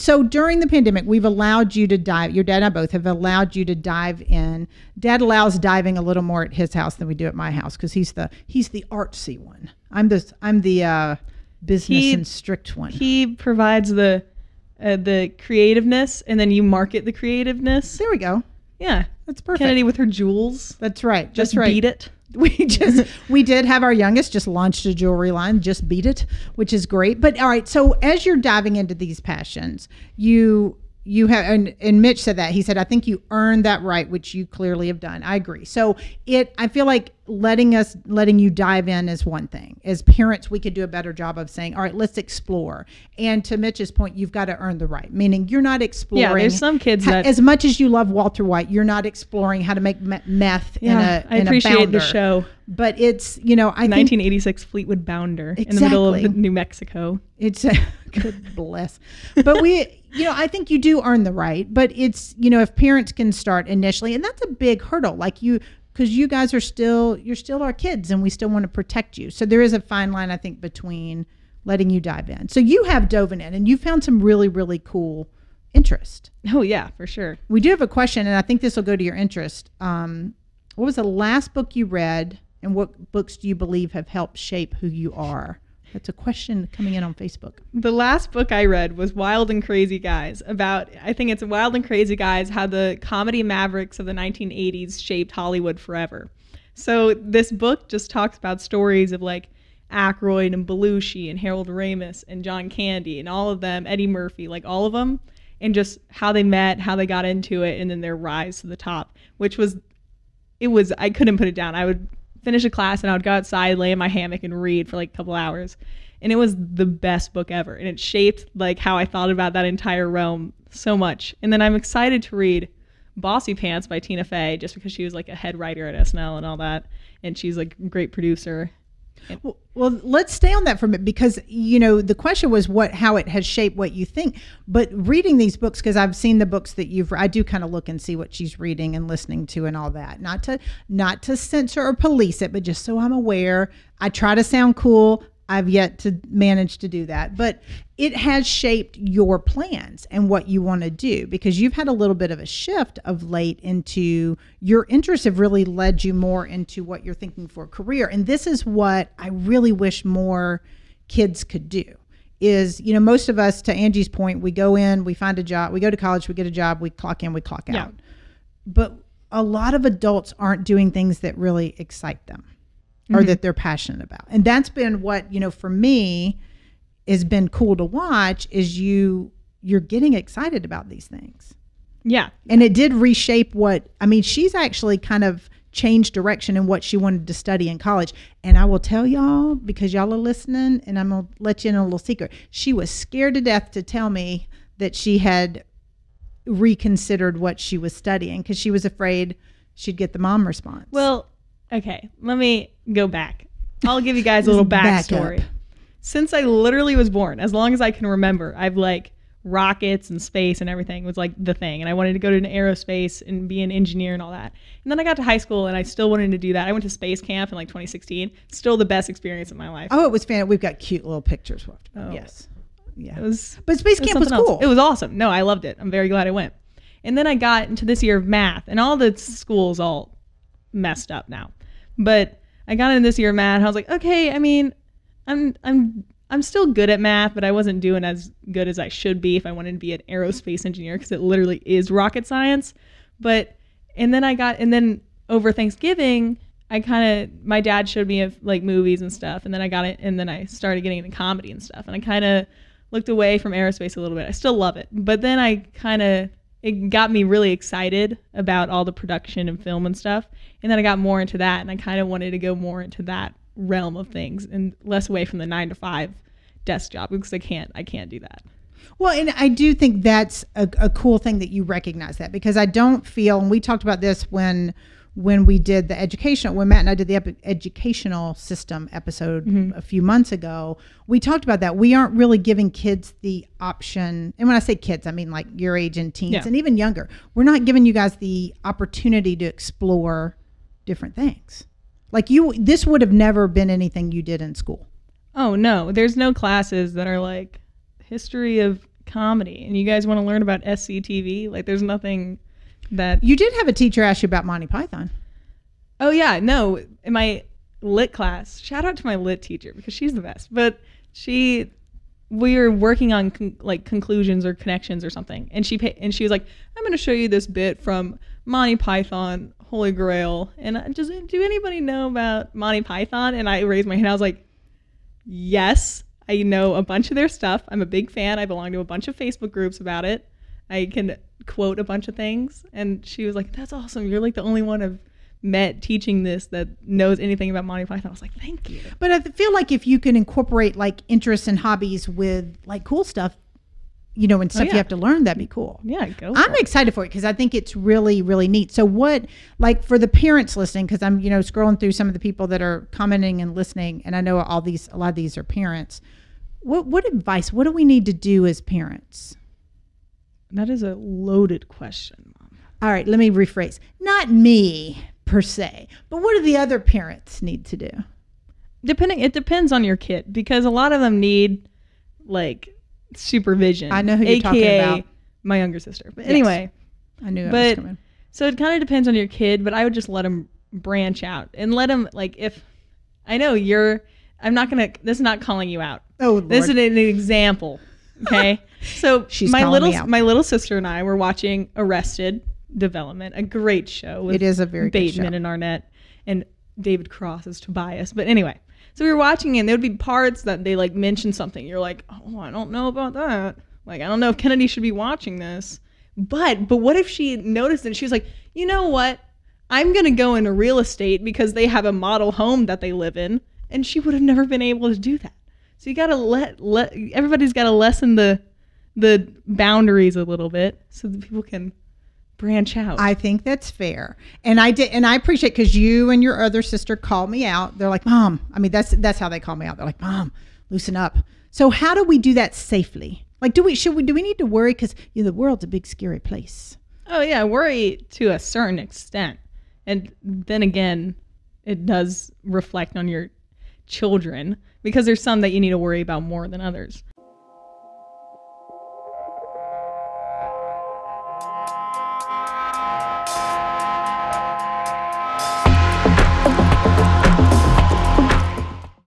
So during the pandemic, we've allowed you to dive. Your dad and I both have allowed you to dive in. Dad allows diving a little more at his house than we do at my house because he's the artsy one. I'm the business and strict one. He provides the creativeness, and then you market the creativeness. There we go. Yeah, that's perfect. Kennedy with her jewels. That's right. Just beat it. We did have our youngest just launched a jewelry line, Just Beat It, which is great. But all right, so as you're diving into these passions, you have, and Mitch said that. He said, I think you earned that right, which you clearly have done. I agree. So I feel like letting you dive in is one thing. As parents, we could do a better job of saying, all right, let's explore. And to Mitch's point, you've got to earn the right, meaning you're not exploring. Yeah, there's some kids that, as much as you love Walter White, you're not exploring how to make meth in a I appreciate bounder. the show. But it's, I think 1986 Fleetwood Bounder in the middle of New Mexico. It's good bless. But I think you do earn the right, but it's, if parents can start initially, and that's a big hurdle, because you guys you're still our kids and we still want to protect you. So there is a fine line, I think, between letting you dive in. So you have dove in and you found some really, really cool interest. Oh yeah, for sure. We do have a question, and I think this will go to your interest. What was the last book you read, and what books do you believe have helped shape who you are? That's a question coming in on Facebook. The last book I read was Wild and Crazy Guys, I think it's Wild and Crazy Guys, how the comedy mavericks of the 1980s shaped Hollywood forever. So this book just talks about stories of like Aykroyd and Belushi and Harold Ramis and John Candy and all of them, Eddie Murphy, like all of them, and just how they met, how they got into it, and then their rise to the top, I couldn't put it down. I would finish a class and I would go outside, lay in my hammock and read for like a couple hours. And it was the best book ever. And it shaped like how I thought about that entire realm so much. And then I'm excited to read Bossy Pants by Tina Fey, just because she was like a head writer at SNL and all that. And she's like a great producer. Well, let's stay on that for a minute, because the question was how it has shaped what you think. But reading these books, because I've seen the books that I do kind of look and see what she's reading and listening to and all that. Not to censor or police it, but just so I'm aware. I try to sound cool. I've yet to manage to do that, but it has shaped your plans and what you want to do, because you've had a little bit of a shift of late into your interests have really led you more into what you're thinking for a career. And this is what I really wish more kids could do is, most of us, to Angie's point, we go in, we find a job, we go to college, we get a job, we clock in, we clock out. But a lot of adults aren't doing things that really excite them. Or that they're passionate about. And that's been what, for me has been cool to watch is you're getting excited about these things. Yeah. And it did reshape she's actually kind of changed direction in what she wanted to study in college. And I will tell y'all, because y'all are listening, and I'm going to let you in a little secret. She was scared to death to tell me that she had reconsidered what she was studying because she was afraid she'd get the mom response. Well, okay, let me go back. I'll give you guys a little backstory. Since I literally was born, as long as I can remember, I've like rockets and space and everything was like the thing. And I wanted to go to an aerospace and be an engineer and all that. And then I got to high school and I still wanted to do that. I went to space camp in like 2016. Still the best experience of my life. Oh, it was fantastic. We've got cute little pictures. Oh. Yes. Yeah. But space camp was cool. Else. It was awesome. No, I loved it. I'm very glad I went. And then I got into this year of math, and all the schools all messed up now. But I got in this year of math, and I was like, okay, I'm still good at math, but I wasn't doing as good as I should be if I wanted to be an aerospace engineer, because it literally is rocket science. And then over Thanksgiving, my dad showed me like movies and stuff, and then I got it, and then I started getting into comedy and stuff, and I kind of looked away from aerospace a little bit. I still love it, but then it got me really excited about all the production and film and stuff. And then I got more into that, and I kind of wanted to go more into that realm of things and less away from the 9-to-5 desk job, because I can't do that. Well, and I do think that's a cool thing that you recognize that, because I don't feel, and we talked about this when we did when Matt and I did the educational system episode a few months ago, we talked about that. We aren't really giving kids the option. And when I say kids, I mean like your age and teens and even younger. We're not giving you guys the opportunity to explore different things. Like this would have never been anything you did in school. Oh no, there's no classes that are like history of comedy and you guys want to learn about SCTV, like there's nothing that You did have a teacher ask you about Monty Python. Oh yeah, no, in my lit class, shout out to my lit teacher because she's the best. But we were working on conclusions or connections or something, and she was like, "I'm going to show you this bit from Monty Python, Holy Grail." And do anybody know about Monty Python? And I raised my hand. I was like, "Yes, I know a bunch of their stuff. I'm a big fan. I belong to a bunch of Facebook groups about it. I can quote a bunch of things." And she was like, "That's awesome. You're like the only one I've met teaching this that knows anything about Monty Python." I was like, "Thank you." But I feel like if you can incorporate like interests and hobbies with like cool stuff, and stuff you have to learn, that'd be cool. Yeah, go. I'm excited for it because I think it's really, really neat. So what, like for the parents listening, because I'm, scrolling through some of the people that are commenting and listening, and I know a lot of these are parents. What advice, what do we need to do as parents? That is a loaded question, Mom. All right, let me rephrase. Not me per se, but what do the other parents need to do? It depends on your kid because a lot of them need like supervision. I know who you're talking about. My younger sister. But yes. anyway, I knew that was coming. So it kind of depends on your kid, but I would just let them branch out and let them this is not calling you out. Oh, Lord. This is an example. Okay. So my little sister and I were watching Arrested Development, a great show with it is a very good show. Bateman and Arnett and David Cross as Tobias. But anyway, so we were watching it and there would be parts that they like mention something. You're like, "Oh, I don't know about that. Like, I don't know if Kennedy should be watching this." But what if she noticed it and she was like, "You know what? I'm going to go into real estate because they have a model home that they live in." And she would have never been able to do that. So you got to everybody's got to lessen the boundaries a little bit so that people can branch out. I think that's fair. And I appreciate because you and your other sister called me out. They're like, "Mom," I mean, that's how they call me out. They're like, "Mom, loosen up." So how do we do that safely? Like, do we need to worry? Because the world's a big, scary place. Oh yeah. Worry to a certain extent. And then again, it does reflect on your children because there's some that you need to worry about more than others.